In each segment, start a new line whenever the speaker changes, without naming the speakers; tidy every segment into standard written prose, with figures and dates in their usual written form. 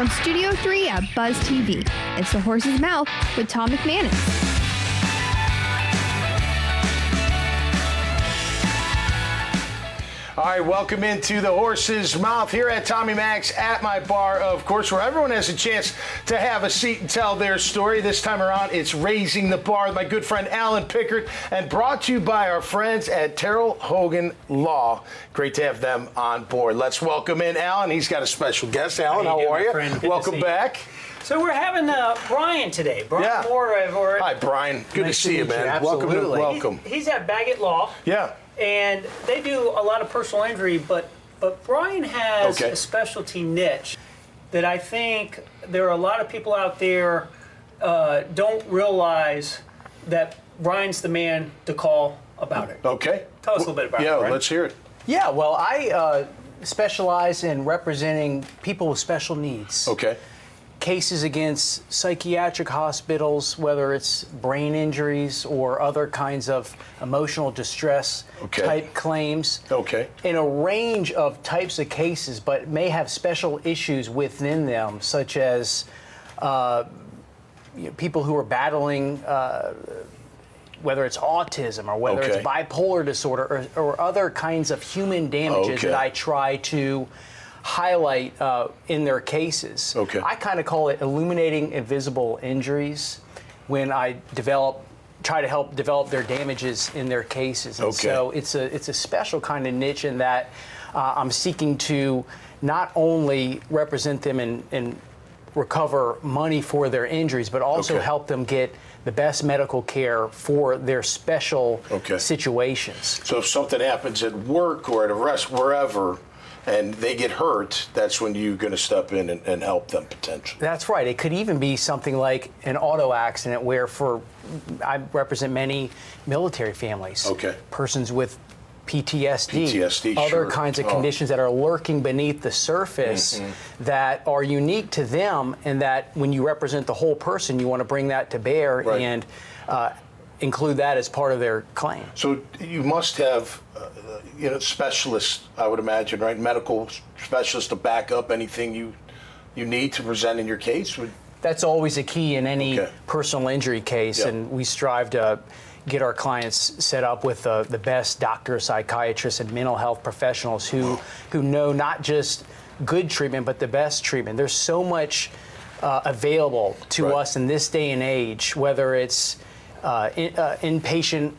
From Studio 3 at Buzz TV, it's The Horse's Mouth with Tom McManus.
All right, welcome into The Horse's Mouth here at Tommy Mac's at my bar, of course, where everyone has a chance to have a seat and tell their story. This time around, it's Raising the Bar with my good friend Alan Pickert, and brought to you by our friends at Terrell Hogan Law. Great to have them on board. Let's welcome in Alan. He's got a special guest. Alan, how are you? Welcome back.
So we're having Brian today. Brian Moore.
Hi, Brian. Good to see you, man.
Absolutely.
Welcome.
He's at Baggett Law.
Yeah.
And they do a lot of personal injury, but Brian has a specialty niche that I think there are a lot of people out there don't realize that Brian's the man to call about it.
Okay.
Tell us a little bit about it, Brian.
Yeah, let's hear it.
Yeah, well, I specialize in representing people with special needs.
Okay.
Cases against psychiatric hospitals, whether it's brain injuries or other kinds of emotional distress type claims.
Okay.
In a range of types of cases, but may have special issues within them, such as people who are battling whether it's autism or whether it's bipolar disorder or other kinds of human damages that I try to highlight in their cases. I kind of call it illuminating invisible injuries when I try to help develop their damages in their cases. And so it's a special kind of niche in that I'm seeking to not only represent them and recover money for their injuries, but also help them get the best medical care for their special situations.
So if something happens at work or at a rest, wherever, and they get hurt, that's when you're going to step in and help them potentially.
That's right. It could even be something like an auto accident where I represent many military families. Persons with PTSD, other kinds of conditions that are lurking beneath the surface that are unique to them, and that when you represent the whole person, you want to bring that to bear and include that as part of their claim. So
you must have specialists, I would imagine, right? Medical specialists to back up anything you need to present in your case?
That's always a key in any personal injury case, and we strive to get our clients set up with the best doctors, psychiatrists, and mental health professionals who know not just good treatment, but the best treatment. There's so much available to us in this day and age, whether it's inpatient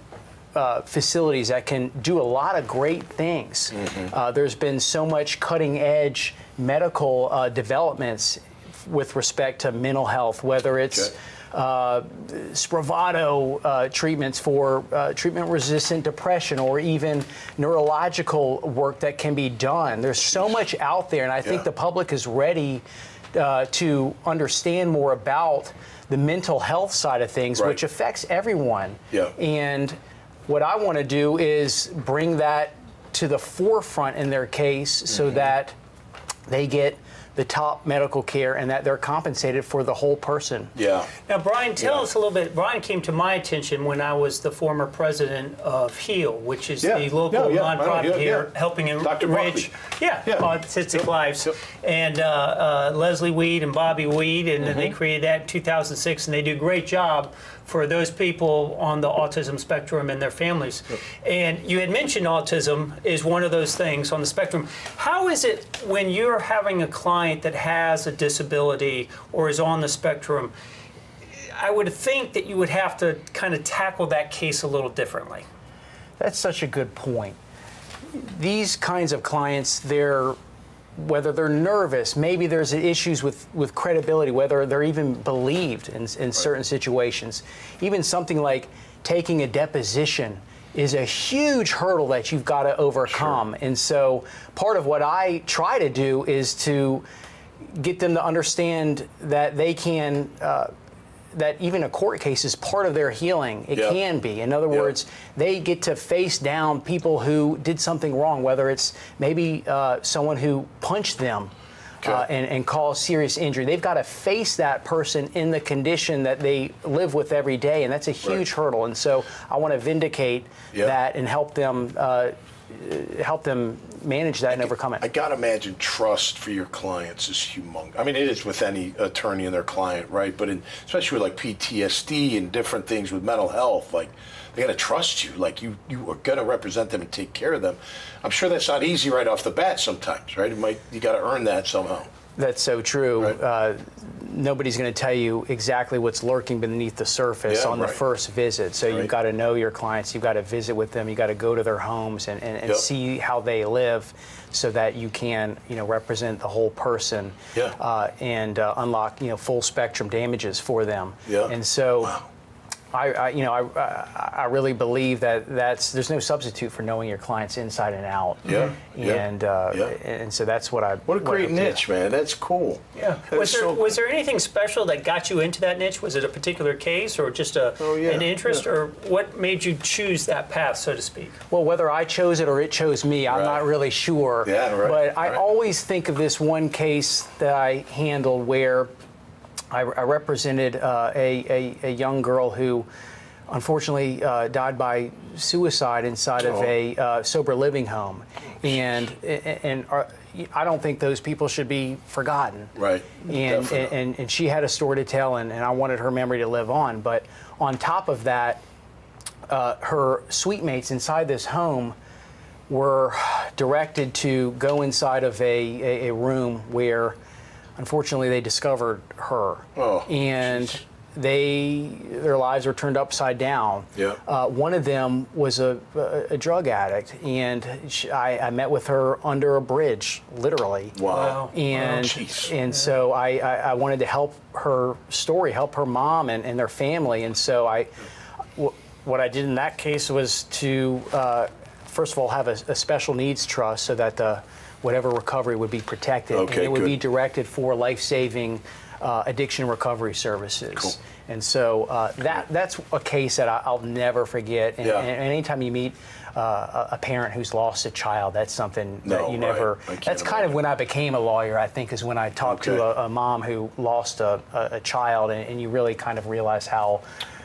facilities that can do a lot of great things. There's been so much cutting edge medical developments with respect to mental health, whether it's Spravato treatments for treatment-resistant depression, or even neurological work that can be done. There's so much out there, and I think the public is ready to understand more about the mental health side of things, which affects everyone. And what I want to do is bring that to the forefront in their case so that they get the top medical care and that they're compensated for the whole person.
Now, Brian, tell us a little bit. Brian came to my attention when I was the former president of HEAL, which is the local nonprofit here helping enrich autistic lives. And Leslie Weed and Bobby Weed, and they created that in 2006, and they do a great job for those people on the autism spectrum and their families. And you had mentioned autism is one of those things on the spectrum. How is it when you're having a client that has a disability or is on the spectrum? I would think that you would have to kind of tackle that case a little differently.
That's such a good point. These kinds of clients, whether they're nervous, maybe there's issues with credibility, whether they're even believed in certain situations. Even something like taking a deposition is a huge hurdle that you've got to overcome. And so part of what I try to do is to get them to understand that they can that even a court case is part of their healing. It can be. In other words, they get to face down people who did something wrong, whether it's maybe someone who punched them and caused serious injury. They've got to face that person in the condition that they live with every day, and that's a huge hurdle. And so I want to vindicate that and help them help them manage that and overcome it.
I got to imagine trust for your clients is humongous. I mean, it is with any attorney and their client, right? But especially with like PTSD and different things with mental health, like they got to trust you. Like you are going to represent them and take care of them. I'm sure that's not easy right off the bat sometimes, right? You got to earn that somehow.
That's so true.
Right.
Nobody's going to tell you exactly what's lurking beneath the surface on the first visit. So you've got to know your clients. You've got to visit with them. You've got to go to their homes and see how they live, so that you can, represent the whole person and unlock, full spectrum damages for them. Yeah. And so. Wow. I really believe that there's no substitute for knowing your clients inside and out. Yeah. And so that's what I.
What a great niche, man. That's cool.
Yeah. Was there anything special that got you into that niche? Was it a particular case or just an interest, or what made you choose that path, so to speak?
Well, whether I chose it or it chose me, I'm not really sure. Yeah. Right. But I always think of this one case that I handled where I represented a young girl who unfortunately died by suicide inside of a sober living home, and I don't think those people should be forgotten.
Right.
And she had a story to tell, and I wanted her memory to live on. But on top of that, her suite mates inside this home were directed to go inside of a room where, unfortunately, they discovered her, and their lives were turned upside down. Yeah. One of them was a drug addict, and I met with her under a bridge, literally.
Wow.
And so I wanted to help her story, help her mom and their family, and so what I did in that case was to first of all have a special needs trust, so that whatever recovery would be protected, and it would be directed for life-saving addiction recovery services. Cool. And so that's a case that I'll never forget. And anytime you meet a parent who's lost a child, that's something that you never. That's kind of when I became a lawyer, I think, is when I talked to a mom who lost a child, and you really kind of realize how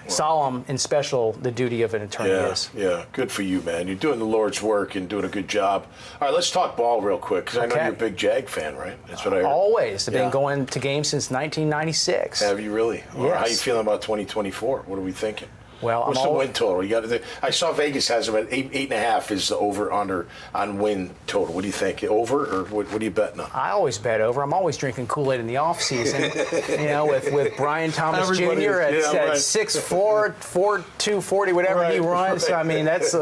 solemn and special the duty of an attorney is.
Yeah, good for you, man. You're doing the Lord's work and doing a good job. All right, let's talk ball real quick, because I know you're a big Jag fan, right? That's what I heard.
Always. I've been going to games since 1996.
Have you really?
Yes.
How are you feeling about 2024? What are we thinking?
Well,
what's the win total? I saw Vegas has them at 8.5 is the over/under on win total. What do you think? Over, or what are you betting on?
I always bet over. I'm always drinking Kool-Aid in the off season. with Brian Thomas Jr. at 6'4", 4.240, whatever he runs. I mean, that's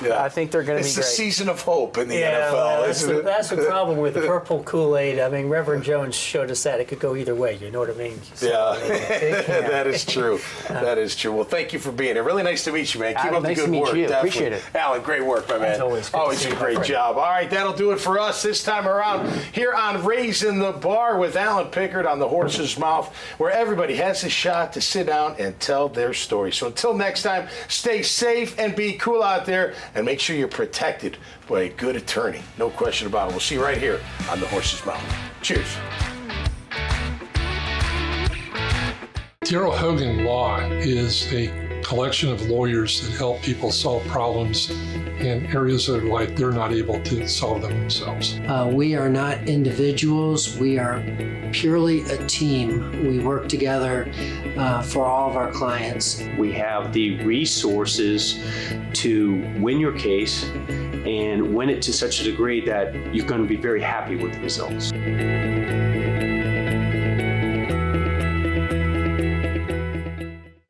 I think they're going to be great.
It's the season of hope in the NFL,
well, that's the problem with the purple Kool-Aid. I mean, Reverend Jones showed us that it could go either way. You know what I mean? So,
that is true. That is true. Well, thank you for being here. Really nice to meet you, man. Keep up the good work.
You. Appreciate it.
Alan, great work, my man.
Always
a great job. All right, that'll do it for us this time around here on Raising the Bar with Alan Pickert on the Horse's Mouth, where everybody has a shot to sit down and tell their story. So until next time, stay safe and be cool out there, and make sure you're protected by a good attorney. No question about it. We'll see you right here on the Horse's Mouth. Cheers.
Darrell Hogan Law is a collection of lawyers that help people solve problems in areas of life they're not able to solve them themselves.
We are not individuals. We are purely a team. We work together for all of our clients.
We have the resources to win your case and win it to such a degree that you're going to be very happy with the results.